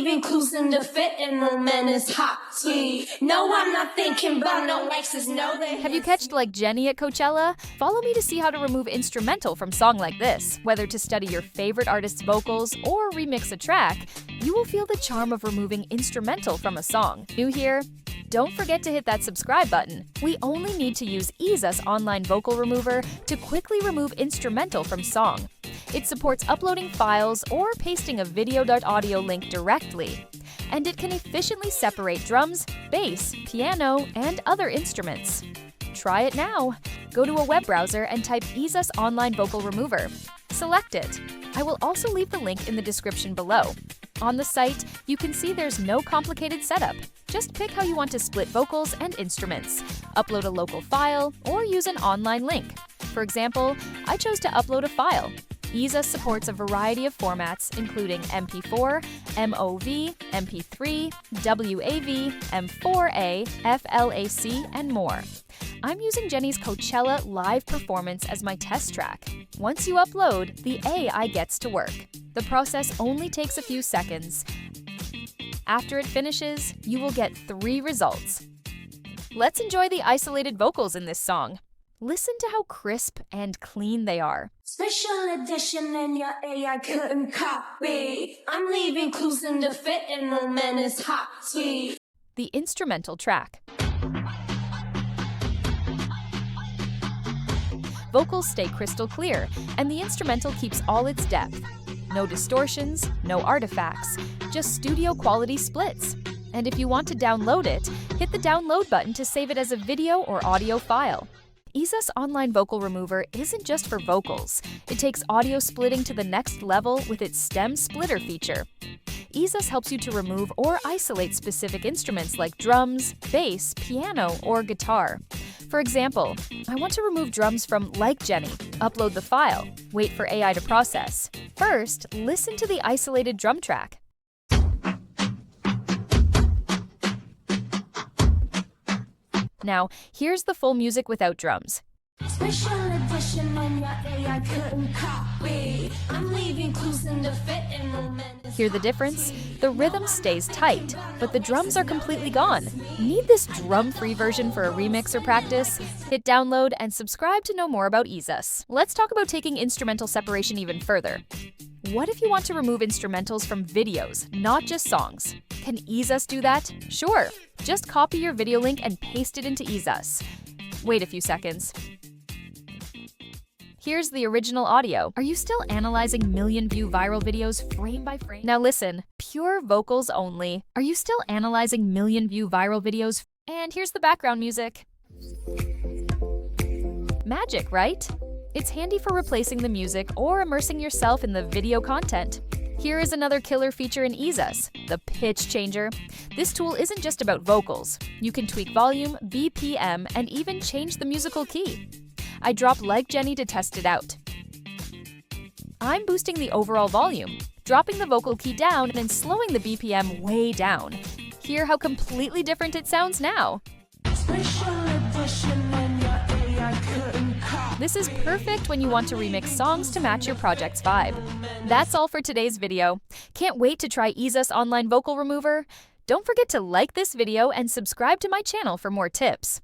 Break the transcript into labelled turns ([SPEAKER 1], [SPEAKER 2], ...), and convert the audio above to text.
[SPEAKER 1] leaving clues in the fitting room and it's hot tea. No, I'm not thinking about no exes, no they.
[SPEAKER 2] Have you catched like Jennie at Coachella? Follow me to see how to remove instrumental from song like this. Whether to study your favorite artist's vocals or remix a track, you will feel the charm of removing instrumental from a song. New here? Don't forget to hit that subscribe button. We only need to use EaseUS Online Vocal Remover to quickly remove instrumental from song. It supports uploading files or pasting a video.audio link directly. And it can efficiently separate drums, bass, piano, and other instruments. Try it now. Go to a web browser and type EaseUS Online Vocal Remover. Select it. I will also leave the link in the description below. On the site, you can see there's no complicated setup. Just pick how you want to split vocals and instruments, upload a local file, or use an online link. For example, I chose to upload a file. EaseUS supports a variety of formats, including MP4, MOV, MP3, WAV, M4A, FLAC, and more. I'm using Jennie's Coachella live performance as my test track. Once you upload, the AI gets to work. The process only takes a few seconds. After it finishes, you will get 3 results. Let's enjoy the isolated vocals in this song. Listen to how crisp and clean they are.
[SPEAKER 1] Special edition and your AI couldn't copy. I'm leaving clues in the fitting room and it's hot tea.
[SPEAKER 2] The instrumental track. Vocals stay crystal clear, and the instrumental keeps all its depth. No distortions, no artifacts, just studio quality splits. And if you want to download it, hit the download button to save it as a video or audio file. EaseUS Online Vocal Remover isn't just for vocals. It takes audio splitting to the next level with its stem splitter feature. EaseUS helps you to remove or isolate specific instruments like drums, bass, piano, or guitar. For example, I want to remove drums from Like Jennie. Upload the file. Wait for AI to process. First, listen to the isolated drum track. Now, here's the full music without drums.
[SPEAKER 1] Special edition and your AI couldn't copy. I'm leaving clues in the fitting room and it's
[SPEAKER 2] Hear the difference? The rhythm stays tight, but the drums are completely gone. Need this drum-free version for a remix or practice? Hit download and subscribe to know more about EaseUS. Let's talk about taking instrumental separation even further. What if you want to remove instrumentals from videos, not just songs? Can EaseUS do that? Sure. Just copy your video link and paste it into EaseUS. Wait a few seconds. Here's the original audio. Are you still analyzing million-view viral videos frame by frame? Now listen, pure vocals only. Are you still analyzing million-view viral videos? And here's the background music. Magic, right? It's handy for replacing the music or immersing yourself in the video content. Here is another killer feature in EaseUS, the pitch changer. This tool isn't just about vocals. You can tweak volume, BPM, and even change the musical key. I dropped Like Jennie to test it out. I'm boosting the overall volume, dropping the vocal key down and slowing the BPM way down. Hear how completely different it sounds now.
[SPEAKER 1] special edition and your AI couldn't copy.
[SPEAKER 2] This is perfect when you want to remix songs to match your project's vibe. That's all for today's video. Can't wait to try EaseUS Online Vocal Remover? Don't forget to like this video and subscribe to my channel for more tips.